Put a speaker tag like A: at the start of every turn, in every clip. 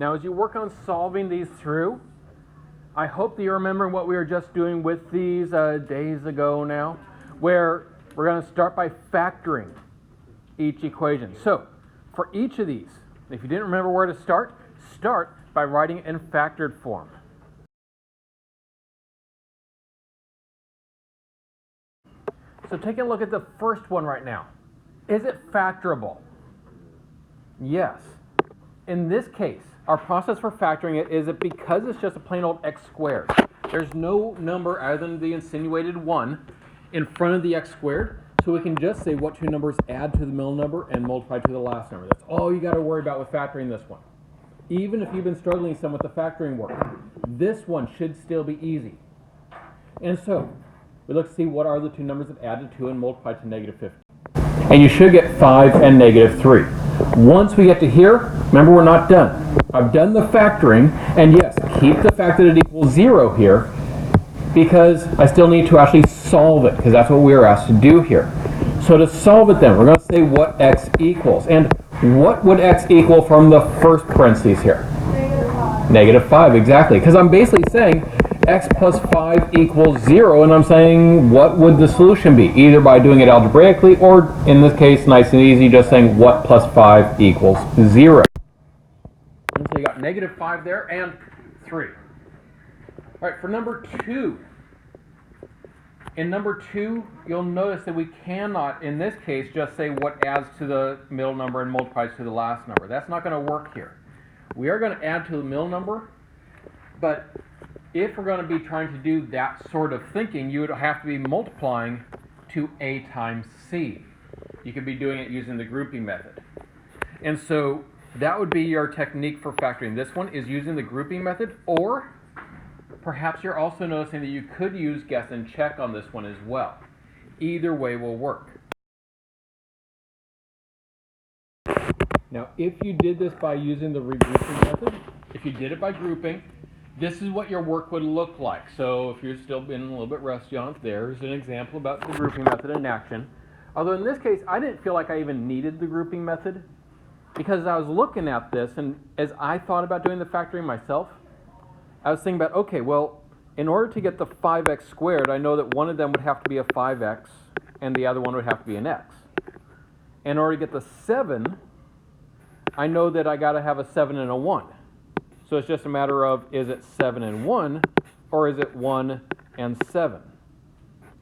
A: Now, as you work on solving these through, I hope that you remember what we were just doing with these days ago now, where we're going to start by factoring each equation. So, for each of these, if you didn't remember where to start, start by writing it in factored form. So take a look at the first one right now. Is it factorable? Yes. In this case, our process for factoring it is that because it's just a plain old x squared, there's no number other than the insinuated 1 in front of the x squared, so we can just say what two numbers add to the middle number and multiply to the last number. That's all you got to worry about with factoring this one. Even if you've been struggling some with the factoring work, this one should still be easy. And so, we look to see what are the two numbers that add to 2 and multiply to negative 50. And you should get 5 and negative 3. Once we get to here, remember we're not done. I've done the factoring, and yes, keep the fact that it equals 0 here, because I still need to actually solve it, because that's what we were asked to do here. So to solve it then, we're going to say what x equals. And what would x equal from the first parentheses here? Negative 5, exactly. Because I'm basically saying x plus 5 equals 0, and I'm saying what would the solution be? Either by doing it algebraically, or in this case, nice and easy, just saying what plus 5 equals 0. And so you got negative 5 there, and 3. All right, for number 2. In number 2, you'll notice that we cannot, in this case, just say what adds to the middle number and multiplies to the last number. That's not going to work here. We are going to add to the middle number, but if we're going to be trying to do that sort of thinking, you would have to be multiplying to a times c. You could be doing it using the grouping method. And so that would be your technique for factoring. This one is using the grouping method, or perhaps you're also noticing that you could use guess and check on this one as well. Either way will work. Now, if you did this by using the regrouping method, if you did it by grouping, this is what your work would look like. So if you're still being a little bit rusty on it, there's an example about the grouping method in action. Although in this case, I didn't feel like I even needed the grouping method, because I was looking at this, and as I thought about doing the factoring myself, I was thinking about, okay, well, in order to get the 5x squared, I know that one of them would have to be a 5x, and the other one would have to be an x. In order to get the 7, I know that I got to have a 7 and a 1. So it's just a matter of, is it 7 and 1, or is it 1 and 7?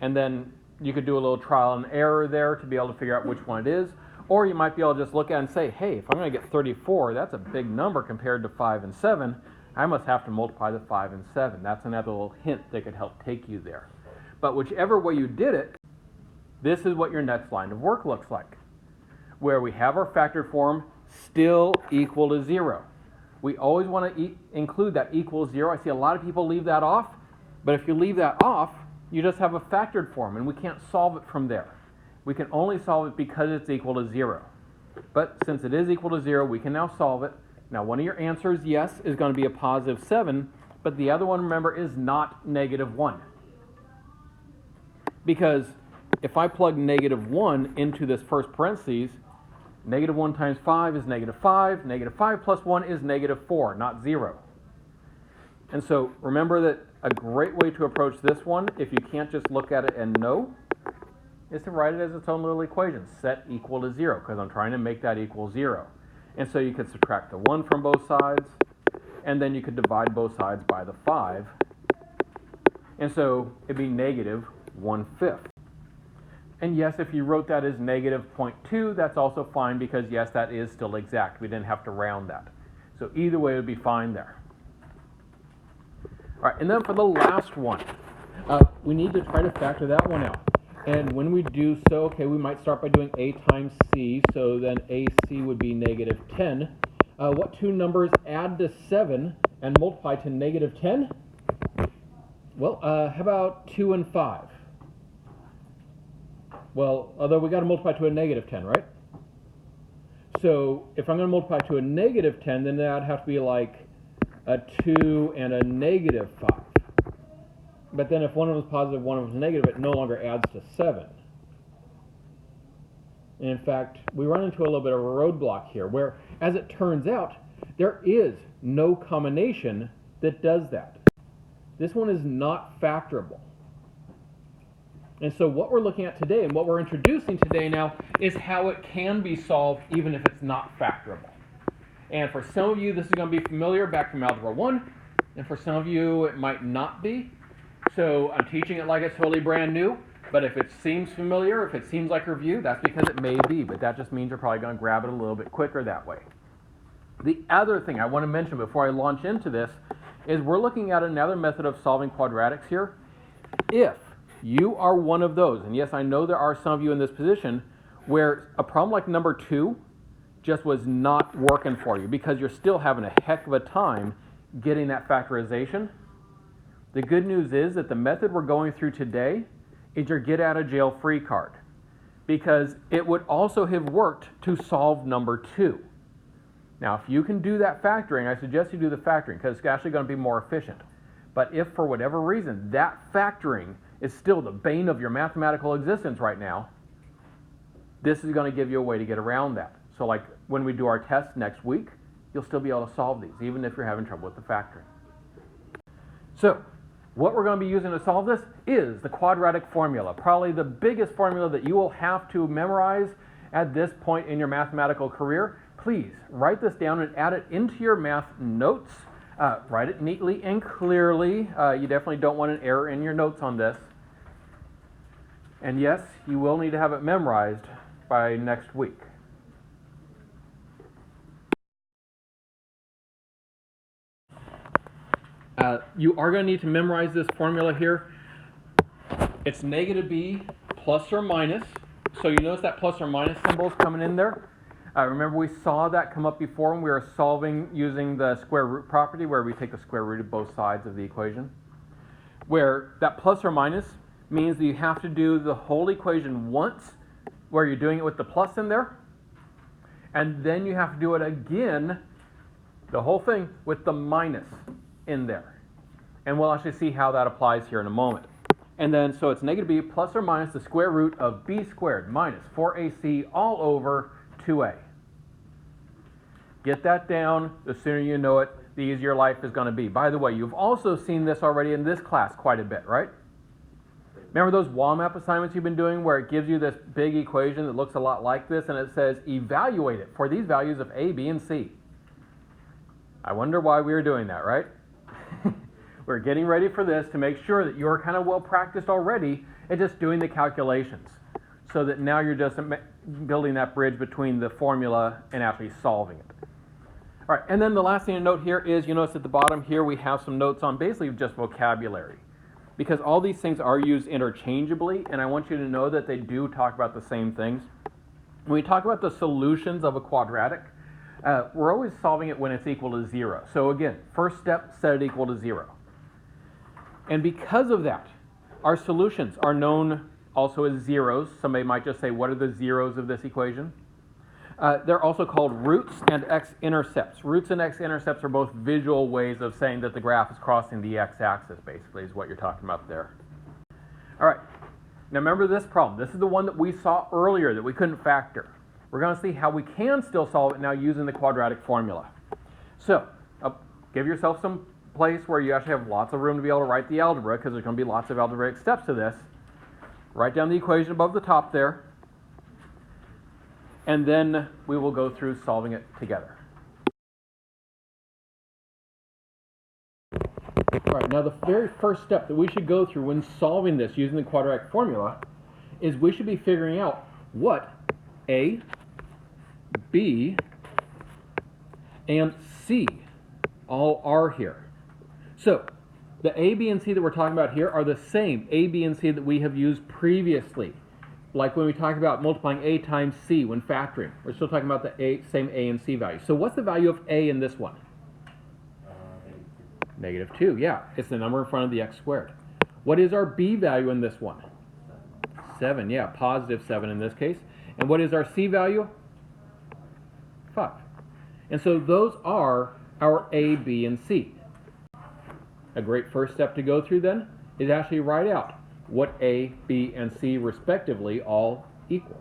A: And then you could do a little trial and error there to be able to figure out which one it is. Or you might be able to just look at it and say, hey, if I'm going to get 34, that's a big number compared to 5 and 7. I must have to multiply the 5 and 7. That's another little hint that could help take you there. But whichever way you did it, this is what your next line of work looks like, where we have our factored form still equal to 0. We always want to include that equals 0. I see a lot of people leave that off, but if you leave that off, you just have a factored form, and we can't solve it from there. We can only solve it because it's equal to 0. But since it is equal to 0, we can now solve it. Now, one of your answers, yes, is going to be a positive 7, but the other one, remember, is not negative 1. Because if I plug negative 1 into this first parentheses, negative 1 times 5 is negative 5. Negative 5 plus 1 is negative 4, not 0. And so remember that a great way to approach this one, if you can't just look at it and know, is to write it as its own little equation, set equal to 0, because I'm trying to make that equal 0. And so you could subtract the 1 from both sides, and then you could divide both sides by the 5. And so it'd be negative 1/5. And yes, if you wrote that as negative 0.2, that's also fine, because yes, that is still exact. We didn't have to round that. So either way would be fine there. All right, and then for the last one, we need to try to factor that one out. And when we do so, okay, we might start by doing a times c, so then ac would be negative 10. What two numbers add to 7 and multiply to negative 10? Well, how about 2 and 5? Well, although we got to multiply to a negative 10, right? So if I'm going to multiply to a negative 10, then that would have to be like a 2 and a negative 5. But then if one of them is positive, one of them is negative, it no longer adds to 7. And in fact, we run into a little bit of a roadblock here, where, as it turns out, There is no combination that does that. This one is not factorable. And so what we're looking at today and what we're introducing today now is how it can be solved even if it's not factorable. And for some of you, this is going to be familiar back from Algebra 1, and for some of you, it might not be. So I'm teaching it like it's totally brand new, but if it seems familiar, if it seems like review, that's because it may be, but that just means you're probably going to grab it a little bit quicker that way. The other thing I want to mention before I launch into this is we're looking at another method of solving quadratics here. If you are one of those, and yes, I know there are some of you in this position, where a problem like number 2 just was not working for you because you're still having a heck of a time getting that factorization. The good news is that the method we're going through today is your get out of jail free card, because it would also have worked to solve number 2. Now, if you can do that factoring, I suggest you do the factoring because it's actually going to be more efficient. But if for whatever reason that factoring is still the bane of your mathematical existence right now, this is going to give you a way to get around that. So like when we do our test next week, you'll still be able to solve these, even if you're having trouble with the factoring. So what we're going to be using to solve this is the quadratic formula, probably the biggest formula that you will have to memorize at this point in your mathematical career. Please write this down and add it into your math notes. Write it neatly and clearly. You definitely don't want an error in your notes on this. And yes, you will need to have it memorized by next week. You are going to need to memorize this formula here. It's negative b plus or minus. So you notice that plus or minus symbol is coming in there. Remember we saw that come up before when we were solving using the square root property, where we take the square root of both sides of the equation. Where that plus or minus means that you have to do the whole equation once, where you're doing it with the plus in there, and then you have to do it again, the whole thing, with the minus in there. And we'll actually see how that applies here in a moment. And then, so it's negative b plus or minus the square root of b squared minus 4ac all over 2a. Get that down. The sooner you know it, the easier life is going to be. By the way, you've also seen this already in this class quite a bit, right? Remember those wall map assignments you've been doing where it gives you this big equation that looks a lot like this, and it says evaluate it for these values of a, b, and c. I wonder why we were doing that, right? We're getting ready for this to make sure that you're kind of well practiced already at just doing the calculations, so that now you're just building that bridge between the formula and actually solving it. All right, and then the last thing to note here is, you notice at the bottom here we have some notes on basically just vocabulary, because all these things are used interchangeably, and I want you to know that they do talk about the same things. When we talk about the solutions of a quadratic, we're always solving it when it's equal to 0. So again, first step, set it equal to 0. And because of that, our solutions are known also as zeros. Somebody might just say, what are the zeros of this equation? They're also called roots and x-intercepts. Roots and x-intercepts are both visual ways of saying that the graph is crossing the x-axis, basically, is what you're talking about there. All right, now remember this problem. This is the one that we saw earlier that we couldn't factor. We're going to see how we can still solve it now using the quadratic formula. So, give yourself some place where you actually have lots of room to be able to write the algebra, because there's going to be lots of algebraic steps to this. Write down the equation above the top there, and then we will go through solving it together. All right, now the very first step that we should go through when solving this using the quadratic formula is we should be figuring out what A, B, and C all are here. So the A, B, and C that we're talking about here are the same A, B, and C that we have used previously. Like when we talked about multiplying A times C when factoring. We're still talking about the same A and C value. So what's the value of A in this one? Negative 2, yeah. It's the number in front of the x squared. What is our B value in this one? 7, yeah, positive 7 in this case. And what is our C value? 5. And so those are our A, B, and C. A great first step to go through then is actually write out what A, B, and C respectively all equal.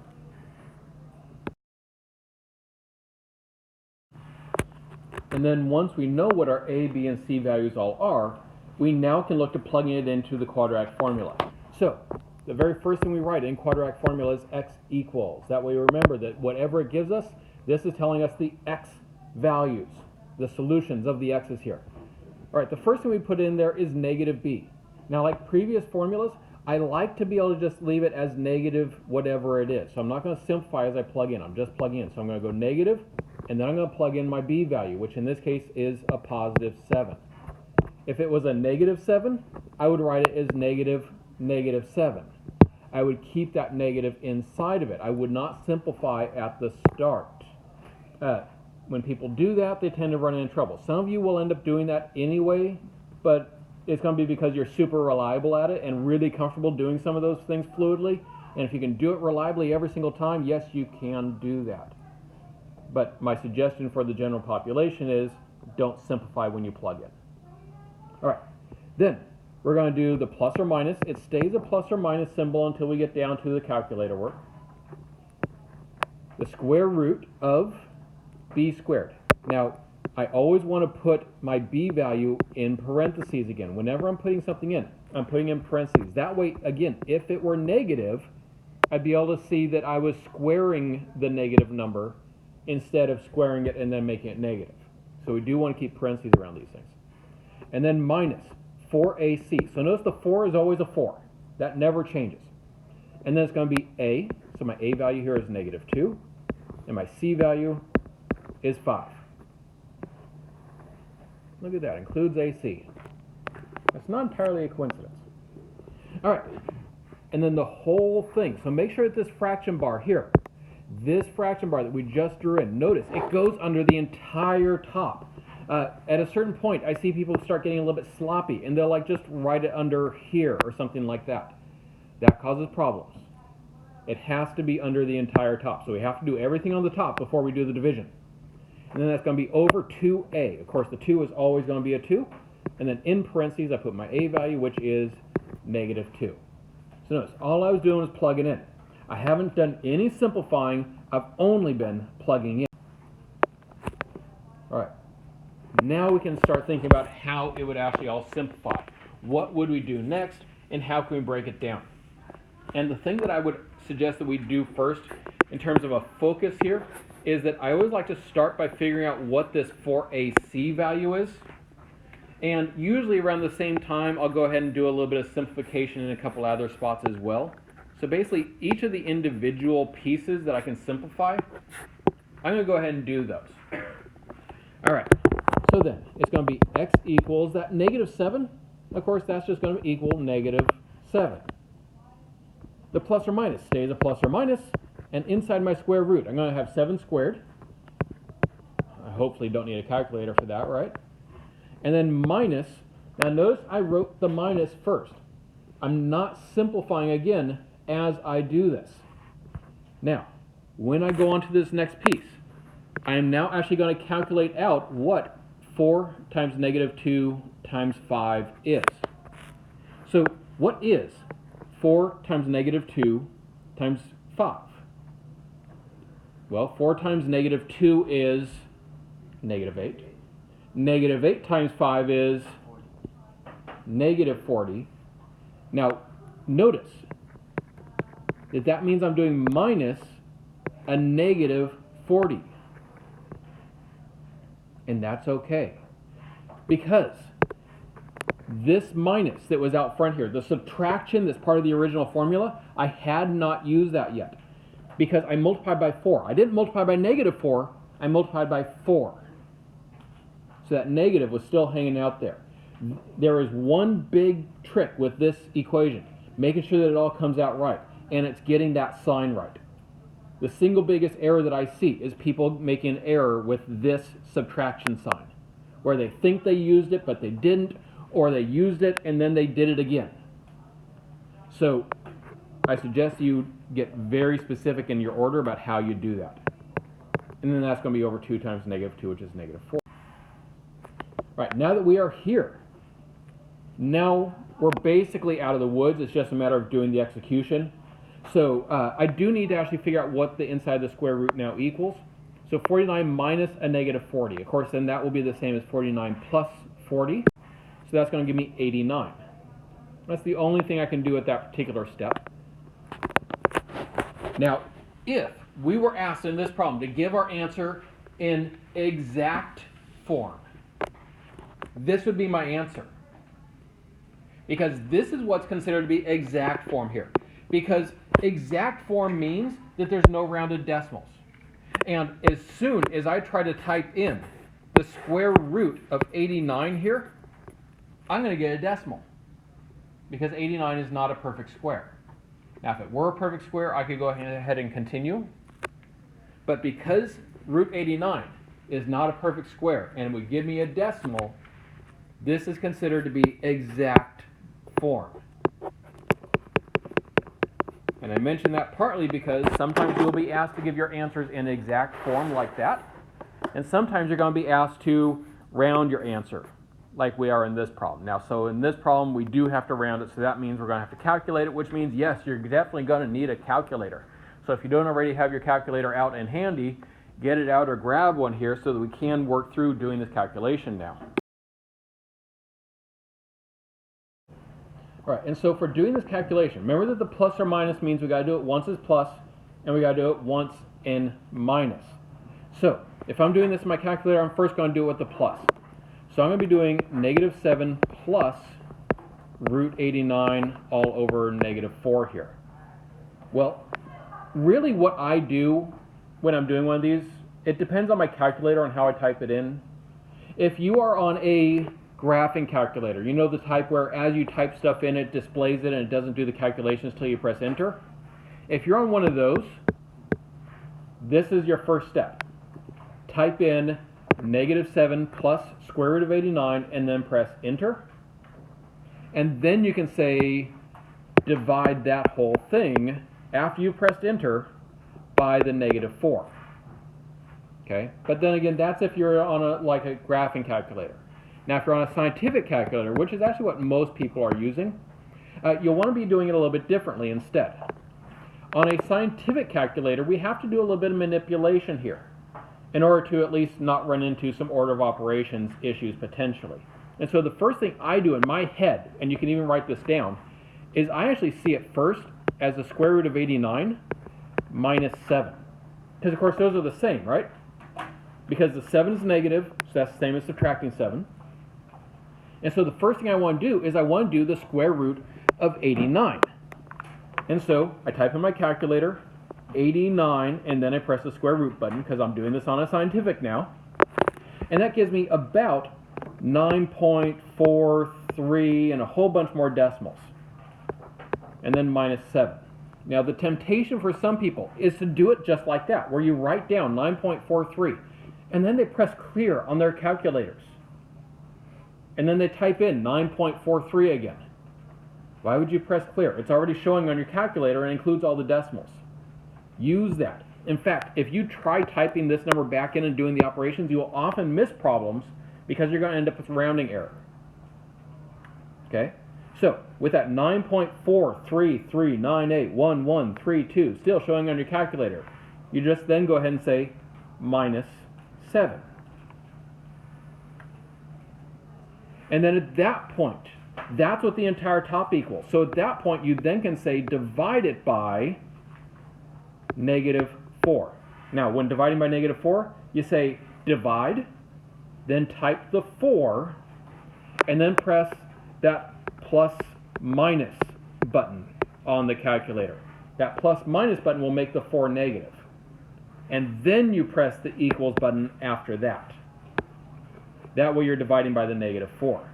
A: And then once we know what our a, b, and c values all are, we now can look to plugging it into the quadratic formula. So the very first thing we write in quadratic formula is x equals. That way we remember that whatever it gives us, this is telling us the x values, the solutions of the x's here. All right, the first thing we put in there is negative b. Now, like previous formulas, I like to be able to just leave it as negative whatever it is. So I'm not going to simplify as I plug in. I'm just plugging in. So I'm going to go negative, and then I'm going to plug in my b value, which in this case is a positive 7. If it was a negative 7, I would write it as negative 7. I would keep that negative inside of it. I would not simplify at the start. When people do that, they tend to run into trouble. Some of you will end up doing that anyway, but it's going to be because you're super reliable at it and really comfortable doing some of those things fluidly. And if you can do it reliably every single time, yes, you can do that. But my suggestion for the general population is don't simplify when you plug in. All right, then we're going to do the plus or minus. It stays a plus or minus symbol until we get down to the calculator work. The square root of b squared. Now, I always want to put my b value in parentheses again. Whenever I'm putting something in, I'm putting in parentheses. That way, again, if it were negative, I'd be able to see that I was squaring the negative number instead of squaring it and then making it negative. So we do want to keep parentheses around these things. And then minus 4ac. So notice the 4 is always a 4. That never changes. And then it's going to be a. So my a value here is negative 2. And my c value is 5. Look at that, includes AC. That's not entirely a coincidence. All right, and then the whole thing. So make sure that this fraction bar here, this fraction bar that we just drew in, notice it goes under the entire top. At a certain point, I see people start getting a little bit sloppy, and they'll like just write it under here or something like that. That causes problems. It has to be under the entire top. So we have to do everything on the top before we do the division. And then that's going to be over 2a. Of course, the 2 is always going to be a 2. And then in parentheses, I put my a value, which is negative 2. So notice, all I was doing was plugging in. I haven't done any simplifying. I've only been plugging in. All right. Now we can start thinking about how it would actually all simplify. What would we do next, and how can we break it down? And the thing that I would suggest that we do first, in terms of a focus here, is that I always like to start by figuring out what this 4ac value is. And usually around the same time, I'll go ahead and do a little bit of simplification in a couple other spots as well. So basically, each of the individual pieces that I can simplify, I'm going to go ahead and do those. All right, so then it's going to be x equals that negative 7. Of course, that's just going to equal negative 7. The plus or minus stays a plus or minus. And inside my square root, I'm going to have 7 squared. I hopefully don't need a calculator for that, right? And then minus. Now notice I wrote the minus first. I'm not simplifying again as I do this. Now, when I go on to this next piece, I am now actually going to calculate out what 4 times negative 2 times 5 is. So what is 4 times negative 2 times 5? Well, 4 times negative 2 is negative 8. Negative 8 times 5 is negative 40. Now, notice that that means I'm doing minus a negative 40. And that's okay. Because this minus that was out front here, the subtraction that's part of the original formula, I had not used that yet. Because I multiplied by 4. I didn't multiply by negative 4, I multiplied by 4. So that negative was still hanging out there. There is one big trick with this equation, making sure that it all comes out right, and it's getting that sign right. The single biggest error that I see is people making an error with this subtraction sign, where they think they used it, but they didn't, or they used it and then they did it again. So I suggest you get very specific in your order about how you do that. And then that's going to be over 2 times negative 2, which is negative 4. Right, now that we are here, now we're basically out of the woods. It's just a matter of doing the execution. So I do need to actually figure out what the inside of the square root now equals. So 49 minus a negative 40. Of course, then that will be the same as 49 plus 40. So that's going to give me 89. That's the only thing I can do at that particular step. Now, if we were asked in this problem to give our answer in exact form, this would be my answer. Because this is what's considered to be exact form here. Because exact form means that there's no rounded decimals. And as soon as I try to type in the square root of 89 here, I'm going to get a decimal. Because 89 is not a perfect square. Now, if it were a perfect square, I could go ahead and continue. But because root 89 is not a perfect square and would give me a decimal, this is considered to be exact form. And I mention that partly because sometimes you'll be asked to give your answers in exact form like that. And sometimes you're going to be asked to round your answer, like we are in this problem. Now, so in this problem, we do have to round it, so that means we're going to have to calculate it, which means, yes, you're definitely going to need a calculator. So if you don't already have your calculator out and handy, get it out or grab one here so that we can work through doing this calculation now. All right, and so for doing this calculation, remember that the plus or minus means we got to do it once as plus, and we got to do it once in minus. So if I'm doing this in my calculator, I'm first going to do it with the plus. So I'm going to be doing negative 7 plus root 89 all over negative 4 here. Well, really what I do when I'm doing one of these, it depends on my calculator and how I type it in. If you are on a graphing calculator, you know the type where as you type stuff in, it displays it and it doesn't do the calculations until you press enter. If you're on one of those, this is your first step. Type in negative 7 plus square root of 89 and then press enter. And then you can say divide that whole thing after you've pressed enter by the negative 4. Okay? But then again, that's if you're on a graphing calculator. Now, if you're on a scientific calculator, which is actually what most people are using, you'll want to be doing it a little bit differently instead. On a scientific calculator, we have to do a little bit of manipulation here in order to at least not run into some order of operations issues potentially. And so the first thing I do in my head, and you can even write this down, is I actually see it first as the square root of 89 minus 7. Because of course those are the same, right? Because the 7 is negative, so that's the same as subtracting 7. And so the first thing I want to do is I want to do the square root of 89. And so I type in my calculator 89, and then I press the square root button because I'm doing this on a scientific now. And that gives me about 9.43 and a whole bunch more decimals. And then minus 7. Now the temptation for some people is to do it just like that, where you write down 9.43, and then they press clear on their calculators. And then they type in 9.43 again. Why would you press clear? It's already showing on your calculator and includes all the decimals. Use that. In fact, if you try typing this number back in and doing the operations, you will often miss problems because you're going to end up with rounding error. Okay? So, with that 9.433981132 still showing on your calculator, you just then go ahead and say minus 7. And then at that point, that's what the entire top equals. So at that point, you then can say divide it by negative 4. Now, when dividing by negative 4, you say divide, then type the 4, and then press that plus minus button on the calculator. That plus minus button will make the 4 negative. And then you press the equals button after that. That way you're dividing by the negative 4.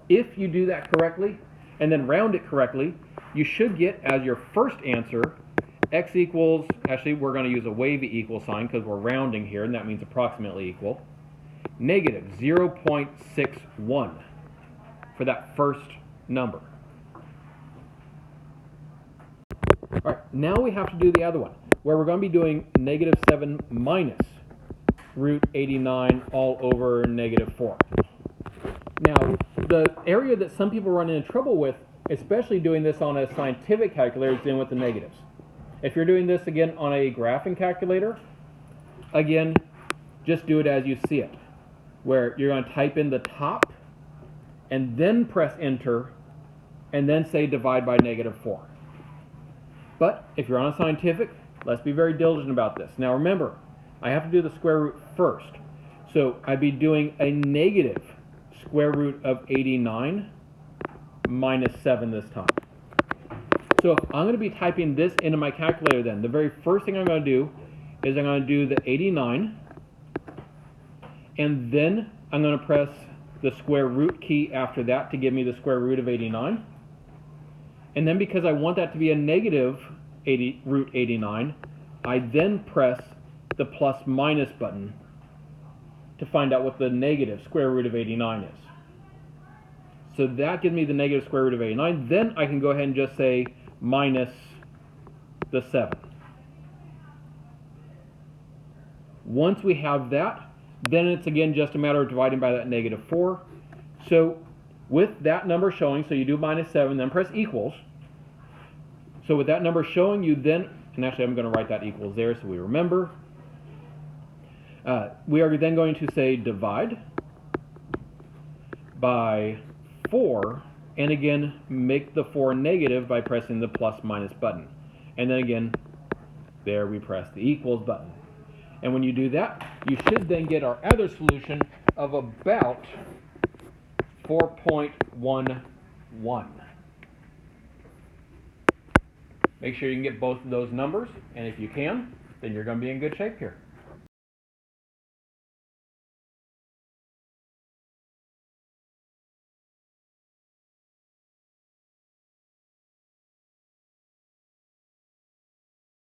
A: If you do that correctly, and then round it correctly, you should get as your first answer x equals, actually we're going to use a wavy equal sign because we're rounding here, and that means approximately equal, negative 0.61 for that first number. All right, now we have to do the other one, where we're going to be doing negative 7 minus root 89 all over negative 4. Now, the area that some people run into trouble with, especially doing this on a scientific calculator, is dealing with the negatives. If you're doing this, again, on a graphing calculator, again, just do it as you see it, where you're going to type in the top and then press enter and then say divide by -4. But if you're on a scientific, let's be very diligent about this. Now remember, I have to do the square root first. So I'd be doing a negative square root of 89 minus 7 this time. So if I'm going to be typing this into my calculator then, the very first thing I'm going to do is I'm going to do the 89, and then I'm going to press the square root key after that to give me the square root of 89. And then because I want that to be a negative root 89, I then press the plus minus button to find out what the negative square root of 89 is. So that gives me the negative square root of 89. Then I can go ahead and just say minus the 7. Once we have that, then it's again just a matter of dividing by that -4. So with that number showing, so you do -7, then press equals. So with that number showing, you then, and actually I'm going to write that equals there so we remember. We are then going to say divide by 4, and again make the 4 negative by pressing the plus minus button. And then again, there we press the equals button. And when you do that, you should then get our other solution of about 4.11. Make sure you can get both of those numbers, and if you can, then you're going to be in good shape here.